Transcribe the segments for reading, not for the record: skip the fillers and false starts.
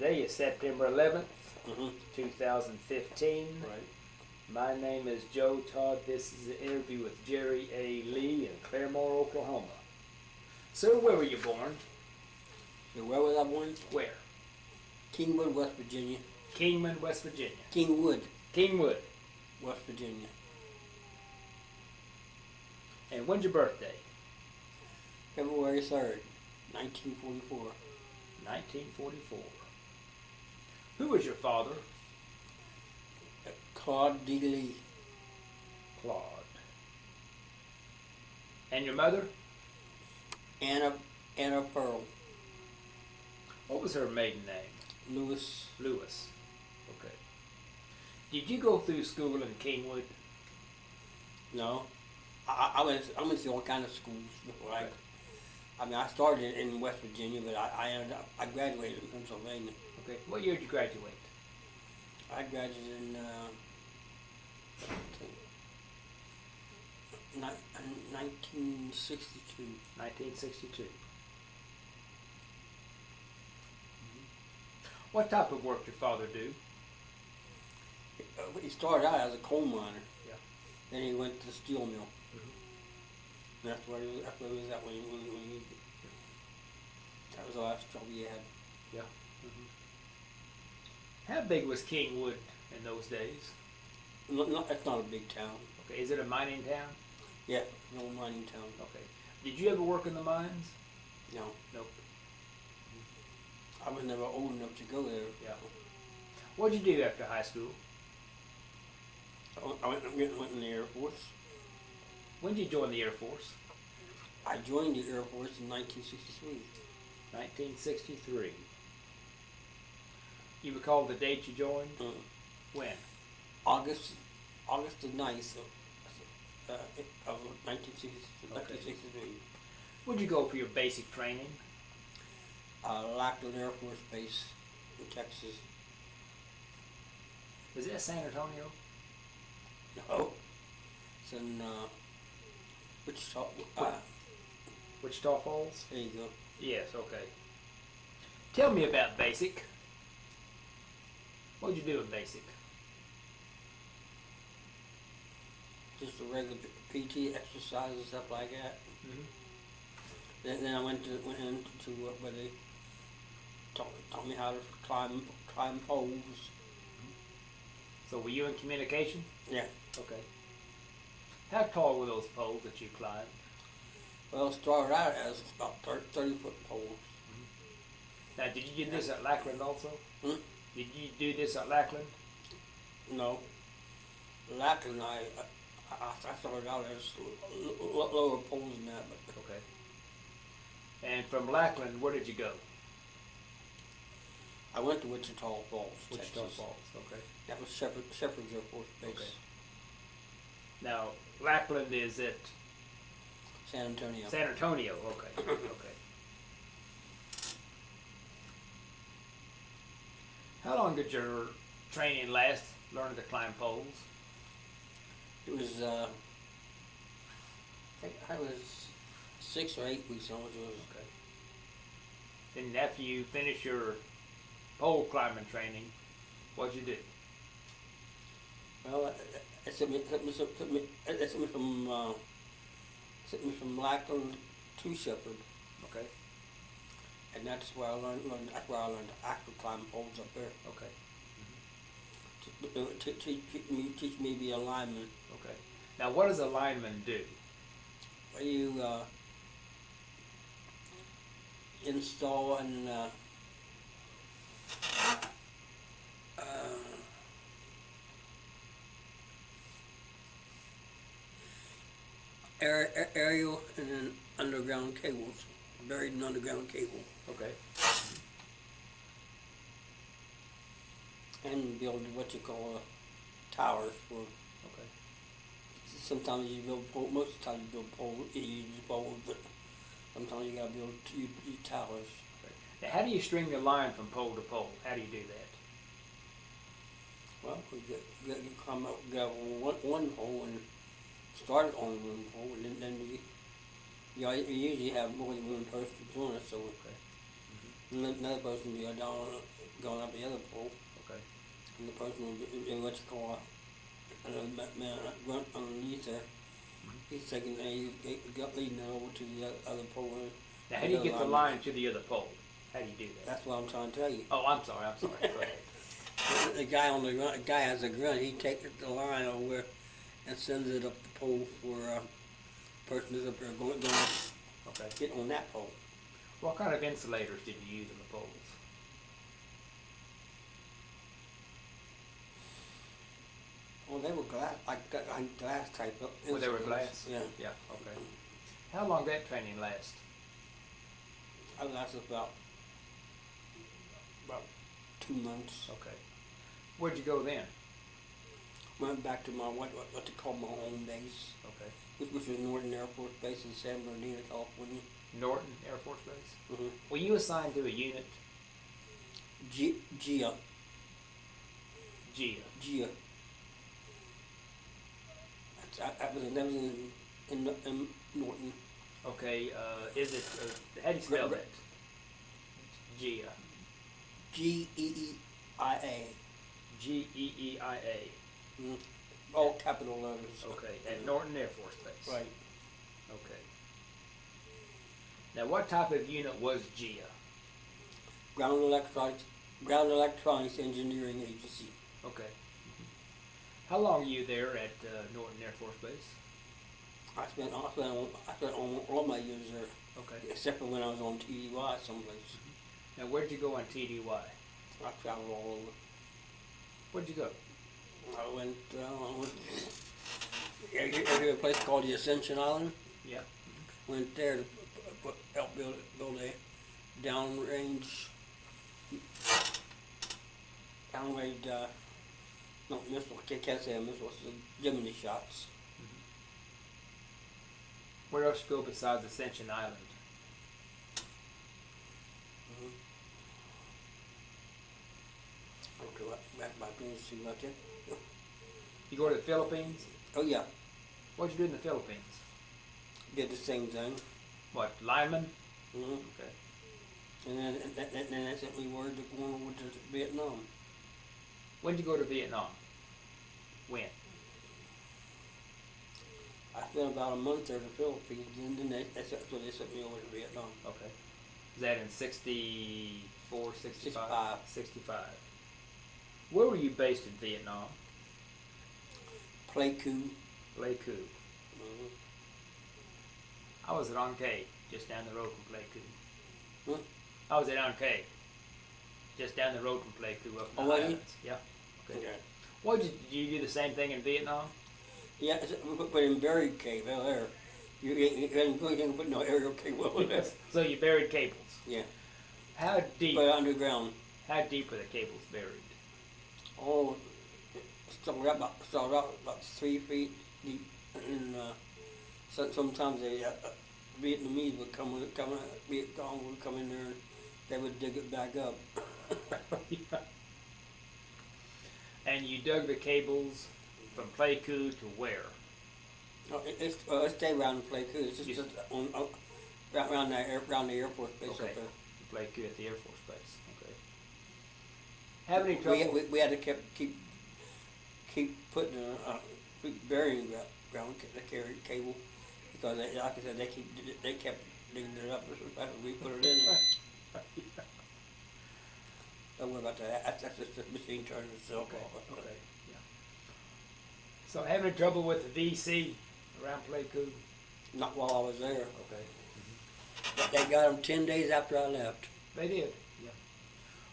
Today is September 11th, Mm-hmm. 2015. Right. My name is Joe Todd. This is an interview with Jerry A. Lee in Claremore, Oklahoma. Sir, where were you born? So where was I born? Where? Kingwood, West Virginia. Kingman, West Virginia. Kingwood, Kingwood. West Virginia. And when's your birthday? February 3rd, 1944. 1944. Who was your father? Todd D. Lee. Claude. And your mother? Anna Pearl. What was her maiden name? Lewis. Lewis. Okay. Did you go through school in Kingwood? No. I went to all kind of schools. Like, Okay. I mean, I started in West Virginia, but I graduated in Pennsylvania. Okay. What year did you graduate? I graduated in 1962. 1962. What type of work did your father do? He started out as a coal miner. Yeah. Then he went to the steel mill. Mm-hmm. And that's where he was at when he that was the last job he had. Yeah. Mm-hmm. How big was Kingwood in those days? It's not a big town. Okay. Is it a mining town? Yeah, no mining town. Okay. Did you ever work in the mines? No, Nope. I was never old enough to go there. Yeah. What did you do after high school? I went in the Air Force. When did you join the Air Force? I joined the Air Force in 1963. 1963. You recall the date you joined? When? August the 9th of 1963. Where'd you go for your basic training? Lackland Air Force Base in Texas. Is that San Antonio? No, it's in Wichita. Wichita Falls? There you go. Yes, okay. Tell me about basic. What'd you do in basic? Just a regular PT exercises, stuff like that. Mm-hmm. Then I went into where they taught me how to climb poles. So were you in communication? Yeah. Okay. How tall were those poles that you climbed? Well, it started out as about 30-foot poles. Now, did you do this at Lackland also? Hmm? Did you do this at Lackland? No. Lackland, I started out as lower poles than that, but Okay. And from Lackland, where did you go? I went to Wichita Falls, Wichita Texas. Falls, okay. That was Sheppard Air Force Base. Okay. Now, Lackland is at San Antonio. San Antonio, okay, okay. How long did your training last, learning to climb poles? It was, I think I was 6 or 8 weeks on it. Okay. Then after you finish your pole climbing training, what'd you do? Well, it took me from Lackland to Sheppard, Okay, and that's where I learned to actually climb poles up there. okay, Teach me to be a lineman. okay. Now, what does a lineman do? Where you install and aerial and then underground cables, buried in underground cable, Okay, and build what you call towers for. okay. Sometimes you build poles, most of the time you build poles, you use poles, but sometimes you gotta build use towers. Now, how do you string the line from pole to pole? How do you do that? Well, you come up, get one pole and start on one pole, and then you usually have more than one person doing it, so Okay. another person be down going up the other pole, Okay. and the person in what you call a man, a grunt underneath there. He's taking, he's got leading it over to the other pole. Now, how do you get the line to the other pole? How do you do that? That's what I'm trying to tell you. Oh, I'm sorry. Go ahead. The guy on the grunt, the guy has a grunt. He takes the line over and sends it up the pole for person is up there going Okay. get on that pole. What kind of insulators did you use on the poles? Well, they were glass, like glass type. Well, they were insulators. glass? Yeah. Yeah, okay. How long did that training last? I lasted about 2 months. Okay. Where'd you go then? Went back to my what they call my home base, Okay. which was Norton Air Force Base in San Bernardino, California. Norton Air Force Base? Mm-hmm. Were you assigned to a unit? Gia. GIA. Gia. That was in Norton. Okay, is it, how do you spell that? GIA. Geeia. GEEIA. Mm. All capital letters. Okay, at Norton Air Force Base. Right. Okay. Now, what type of unit was GIA? Ground Electronics Engineering Agency. Okay. How long were you there at Norton Air Force Base? I spent all my years there, Okay. except for when I was on TDY someplace. Now, where'd you go on TDY? I traveled all over. Where'd you go? I went hear a place called the Ascension Island. Yeah. Went there to help build a downrange, no missile. I can't say a missile. It's a Gemini shots. Where else you go besides Ascension Island? Okay, back by see about that. You go to the Philippines? Oh yeah, What'd you do in the Philippines? did the same thing. What, lineman? Mm-hmm. Okay. And then they sent me word to go over to Vietnam. When'd you go to Vietnam? When? I spent about a month there in the Philippines, and then that's when they sent me over to Vietnam. Okay. Was that in 64, 65? 65. 65. Where were you based in Vietnam? Pleiku. Pleiku. Mm-hmm. I was at Ankei, just down the road from Pleiku. Huh? I was at Ankei, just down the road from Pleiku up in Oh, the were you? islands. Yeah. Okay. Okay. What did you do the same thing in Vietnam? Yeah, but in buried cave out there, you can't put no aerial cable over there. So you buried cables. Yeah, How deep? but underground. How deep were the cables buried? Oh, started out about 3 feet deep, and sometimes the Vietnamese would Viet Cong would come in there and they would dig it back up. Yeah. And you dug the cables from Pleiku to where? No, it stayed around Pleiku. It's just around the Air Force Base Okay. up there. Pleiku at the Air Force Base. Okay. Have any trouble? We had to keep putting keep burying ground the carry cable because like I said they kept digging it up after we put it in there. Don't worry about that. That's just the machine turning itself Okay. off. Okay. Yeah. So having trouble with the VC around Pleiku? Not while I was there. Okay. But they got them 10 days after I left. They did. Yeah.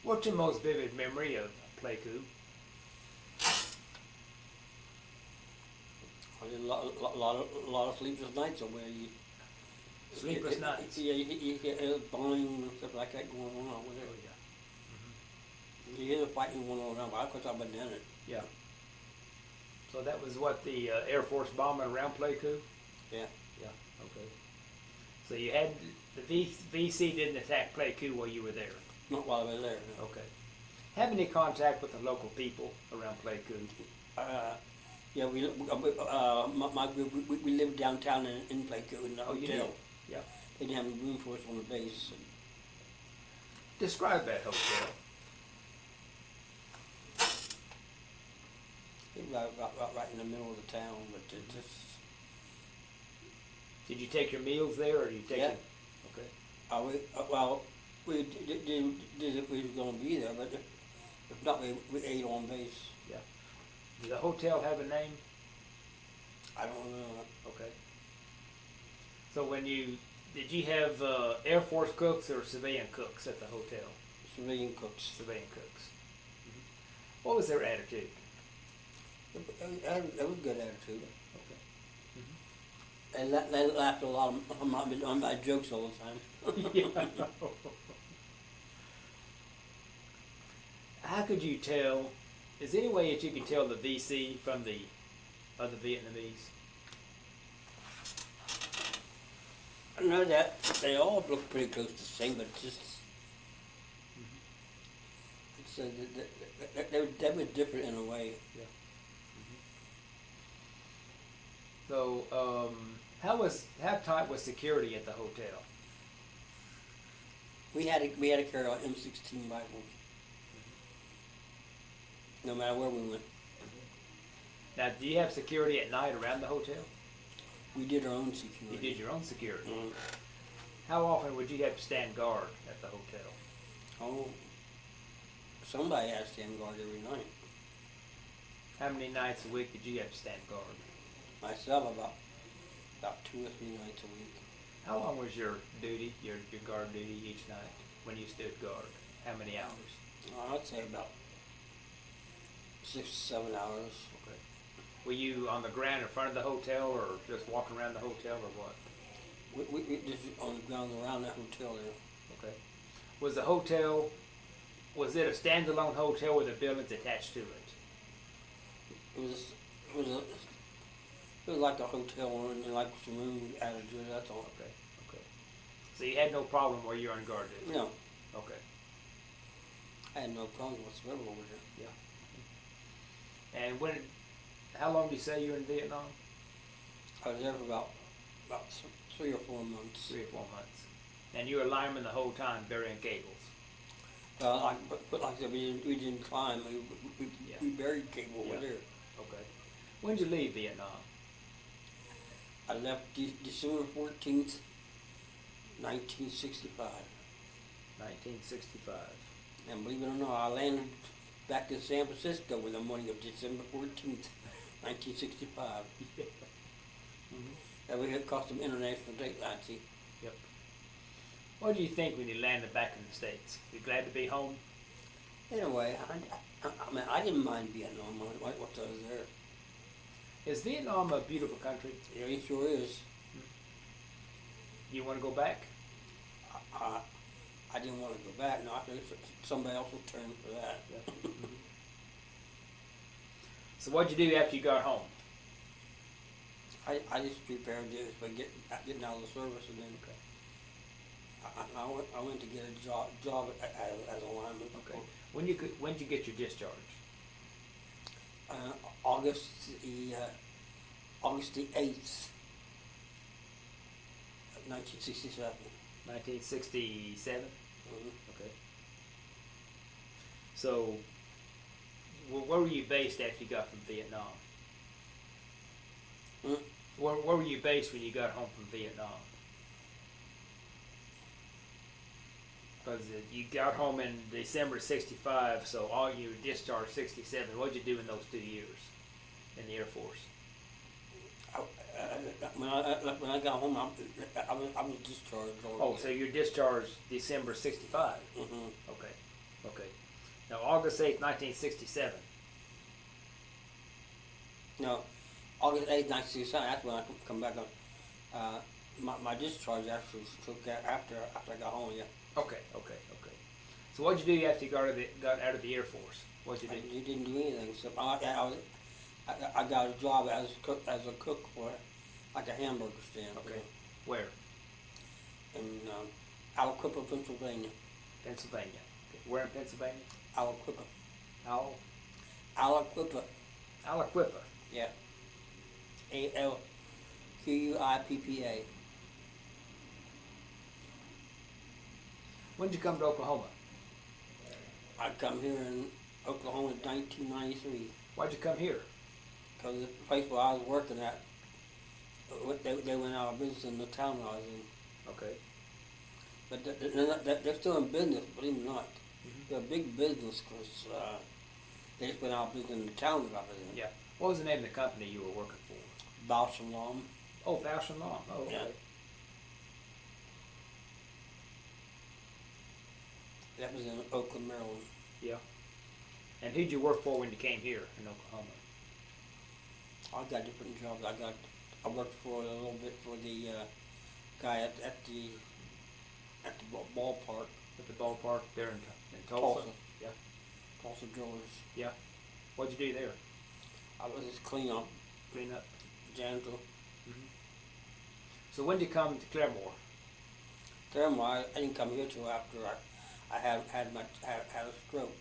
What's your most vivid memory of Pleiku? I did a lot of sleepless nights over there. Sleepless nights. Yeah, you get bombing and stuff like that going on over there. Oh yeah. You hear the fighting going on around, but of course I've been in it. Yeah. So that was what, the Air Force bombing around Pleiku? Yeah. Yeah. Okay. So you had the VC didn't attack Pleiku while you were there. Not while I was there. No. Okay. Have any contact with the local people around Pleiku? Yeah, my group, we lived downtown in Pleiku in the Oh, you hotel. did? Yeah. They didn't have room for us on the base. Describe that hotel. right in the middle of the town, but it just, Did you take your meals there, or you take Yeah. it? Okay. well, we did if we was gonna be there, but if not, we ate on base. Did the hotel have a name? I don't know. Okay. So did you have Air Force cooks or civilian cooks at the hotel? Civilian cooks. Civilian cooks. What was their attitude? It was good attitude. Okay. And they laughed a lot on my jokes all the time. Yeah. How could you tell? Is there any way that you could tell the VC from the other Vietnamese? I know that they all look pretty close to the same, but just they were different in a way. So, how tight was security at the hotel? We had to carry our M16 rifles, no matter where we went. Now, do you have security at night around the hotel? We did our own You security. did your own security. Mm. How often would you have to stand guard at the hotel? Oh, somebody had to stand guard every night. How many nights a week did you have to stand guard? Myself, about 2 or 3 nights a week. How long was your duty, your guard duty each night when you stood guard? How many hours? I'd say about 6 or 7 hours. Okay. Were you on the ground in front of the hotel, or just walking around the hotel, or what? We just on the ground around that hotel there. Okay. Was the hotel, was it a standalone hotel with the buildings attached to it? It was like a hotel and like some room added to it. That's all. Okay. Okay. So you had no problem where you were on guard duty? No, Okay. I had no problem whatsoever over there. And how long do you say you were in Vietnam? I was there for about 3 or 4 months. 3 or 4 months. And you were a lineman the whole time, burying cables? Well, but like I said, we didn't climb. We buried cable over there. Okay. When did you leave Vietnam? I left December 14th, 1965. 1965. And believe it or not, I landed back in San Francisco in the morning of December 14th, 1965. And we had crossed some international date line, see. Yep. What do you think when you landed back in the States? You glad to be home? In a way, I mean, I didn't mind Vietnam once I was there. Is Vietnam a beautiful country? Yeah, it sure is. You want to go back? I didn't want to go back. No, I think somebody else will turn for that. Yeah. So what'd you do after you got home? I just prepared this by getting out of the service, and then I went to get a job as a lineman. Okay. When'd you get your discharge? August the 8th, 1967. 1967? Mm-hmm. Okay. So, where were you based after you got from Vietnam? Hmm? Where were you based when you got home from Vietnam? Because you got home in December '65, so all you discharged '67. What'd you do in those 2 years in the Air Force? When I got home, I was discharged. Oh, so you're discharged December '65. Mm-hmm. Okay. Okay. Now, August 8th, 1967. No, August 8th, 1967. That's when I come back on. My discharge actually took after I got home. Yeah. Okay. So what'd you do after you got out of the Air Force? What'd you do? You didn't do anything. So I got a job as a cook for like a hamburger stand. Okay. Where? In Aliquippa, Pennsylvania. Pennsylvania. Okay. Where in Pennsylvania? Aliquippa. Aliquippa. Aliquippa. Yeah. ALQUIPPA. When did you come to Oklahoma? I come here in Oklahoma in 1993. Why'd you come here? Because the place where I was working at, they went out of business in the town I was in. Okay. But they're still in business, believe it or not. Mhm. They're a big business because they just went out of business in the town that I was in. Yeah. What was the name of the company you were working for? Bausch and Lomb. Oh, Bausch and Lomb. Oh, okay. Yeah. That was in Oakland, Maryland. Yeah. And who'd you work for when you came here in Oklahoma? I got different jobs. I worked for a little bit for the guy at the ballpark. At the ballpark there in Tulsa? Tulsa. Yeah. Tulsa Drillers. Yeah. What'd you do there? I was just clean up, Clean up. janitor. Mm-hmm. So when did you come to Claremore? Thermal, I didn't come here till after I had a stroke.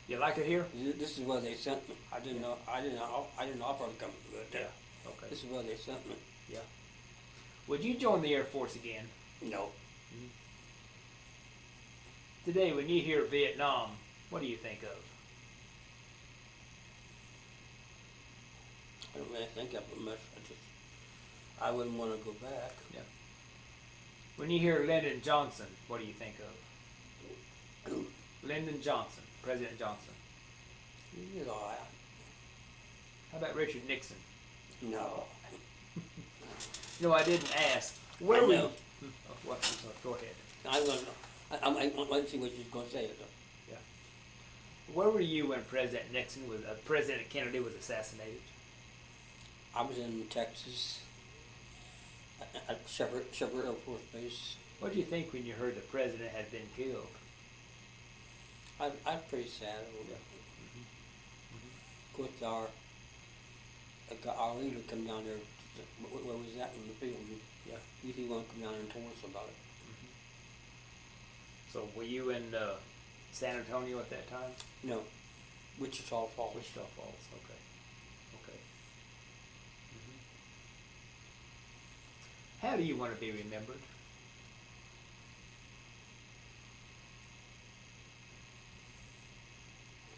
You like it here? This is where they sent me. I didn't offer to come here. Okay. This is where they sent me. Yeah. Would you join the Air Force again? No. Today, when you hear Vietnam, what do you think of? I don't really think of it much. I wouldn't want to go back. Yeah. When you hear Lyndon Johnson, what do you think of? Who? Lyndon Johnson, President Johnson. You know, How about Richard Nixon? no. No, I didn't ask. I Where were you? know. Oh, what? I'm sorry. Go ahead. I don't know. I want to see what she's going to say. Yeah. Where were you when President Nixon was, President Kennedy was assassinated? I was in Texas at Sheppard Air Force Base. What do you think when you heard the president had been killed? I'm pretty sad. Yeah. Of course, our leader come down there. Where was that in the field? Yeah. He wanted to come down and tell us about it. So were you in San Antonio at that time? No, Wichita Falls. Wichita Falls. Okay. Okay. How do you want to be remembered?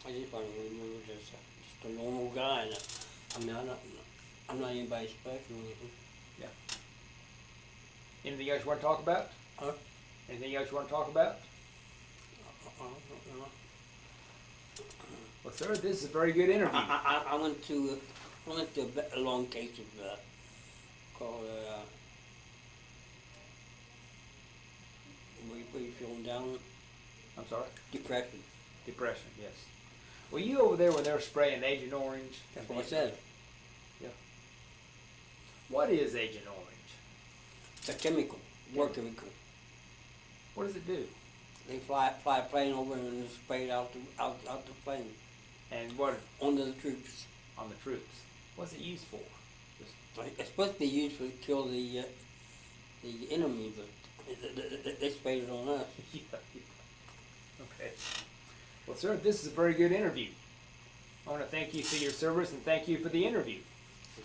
I just want to remember just a normal guy. I mean, I'm not anybody special or anything. Yeah. Anything else you want to talk about? Huh? Anything else you want to talk about? Well, sir, this is a very good interview. I went to a long case of called were you feeling down? I'm sorry? Depression. Depression, yes. Were you over there when they were spraying Agent Orange? That's what I said. Yeah. What is Agent Orange? It's a chemical, war chemical. What does it do? They fly a plane over and spray it out the plane And what onto the troops. on the troops? What's it used for? It's supposed to be used to kill the enemy, but they sprayed it on us. Yeah. Okay. Well, sir, this is a very good interview. I want to thank you for your service and thank you for the interview.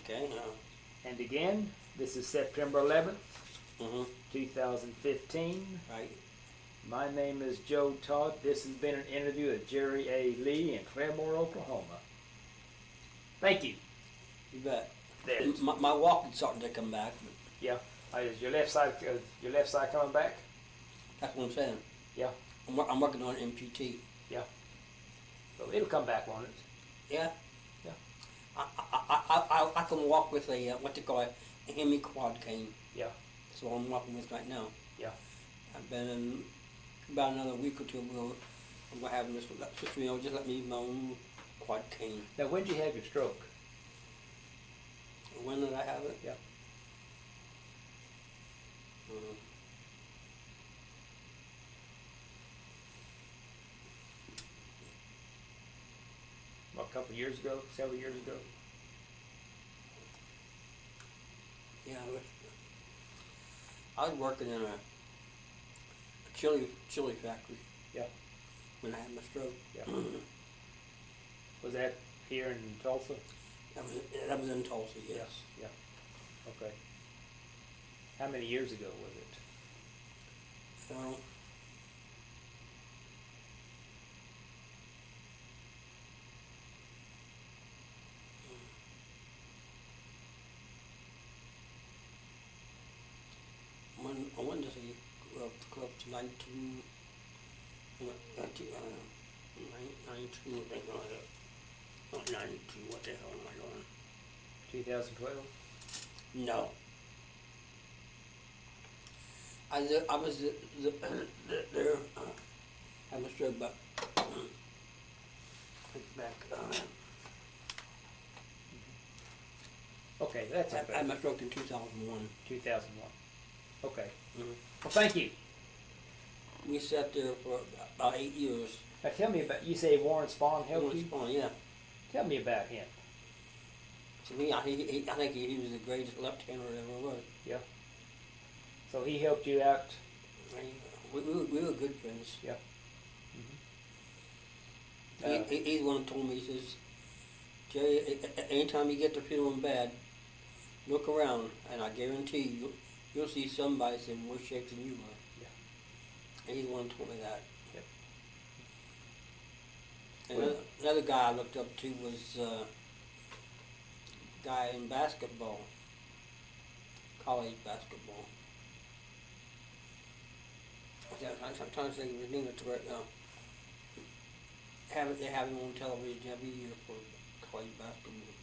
Okay. And again, this is September 11th, 2015. 2015. Right. My name is Joe Todd. This has been an interview with Jerry A. Lee in Claremore, Oklahoma. Thank you. You bet. There. My walking's starting to come back. But Yeah. Is your left side coming back? that's what I'm saying. Yeah. I'm working on MPT. Yeah. So it'll come back, won't it? Yeah. Yeah. I can walk with a what they call a hemi quad cane. Yeah. That's what I'm walking with right now. Yeah. I've been in about another week or two. I'm gonna have this. Just let me use my own quad cane. Now, when did you have your stroke? When did I have it? Yeah. Well, a couple of years ago, several years ago. Yeah, I was working in a chili factory. Yeah. When I had my stroke. Yeah. Was that here in Tulsa? That was in Tulsa. Yes. Yeah. Okay. How many years ago was it? Well, 92, I think, not 92, what the hell am I going? 2012. No. I was there, I was there about, back, Okay, that's I okay. had my stroke in 2001. 2001. Okay. Mhm. Well, thank you. We sat there for about 8 years. Now tell me about, you say Warren Spahn helped you? Spawn, yeah. Tell me about him. To me, I think he was the greatest left-hander there ever was. Yeah. So he helped you out? We were good friends. Yeah. Mm-hmm. He's the one who told me, he says, Jerry, anytime you get to feeling bad, look around, and I guarantee you'll see somebody that's in worse shape than you are. Yeah. And he's the one who told me that. Yep. And another guy I looked up to was a guy in basketball, college basketball. I'm trying to think of his name right now. They have him on television every year for college basketball.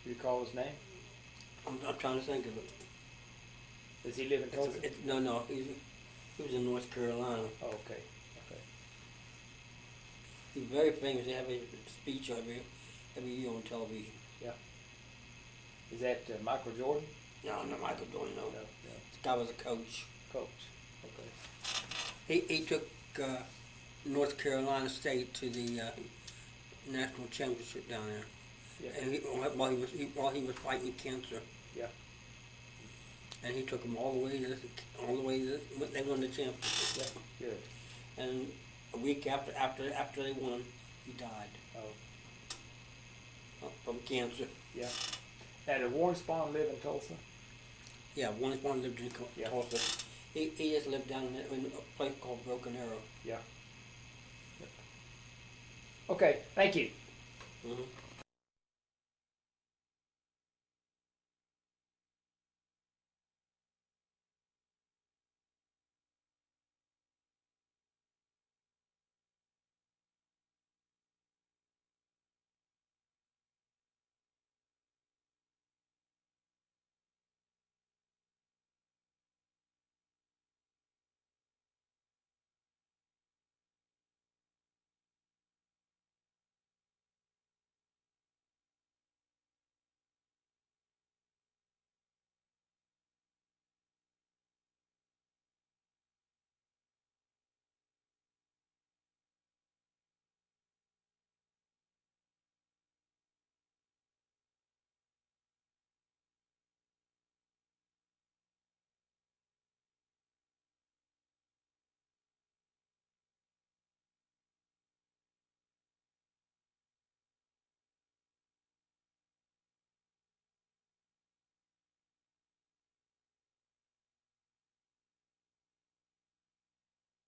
Do you recall his name? I'm trying to think of it. Does he live in Tulsa? No, he was in North Carolina. Oh, okay. Okay. He's very famous. They have a speech every year on television. Yeah. Is that Michael Jordan? No, not Michael Jordan, no. No. This guy was a coach. Coach. Okay. He took North Carolina State to the national championship down there. Yeah. And while he was fighting cancer. Yeah. And he took them all the way to they won the championship. Yeah. Good. And a week after they won, he died. Oh. From cancer. Yeah. Now, did Warren Spahn live in Tulsa? Yeah, one lived in Tulsa. He just lived down in a place called Broken Arrow. Yeah. Yep. Okay, thank you. Mm-hmm.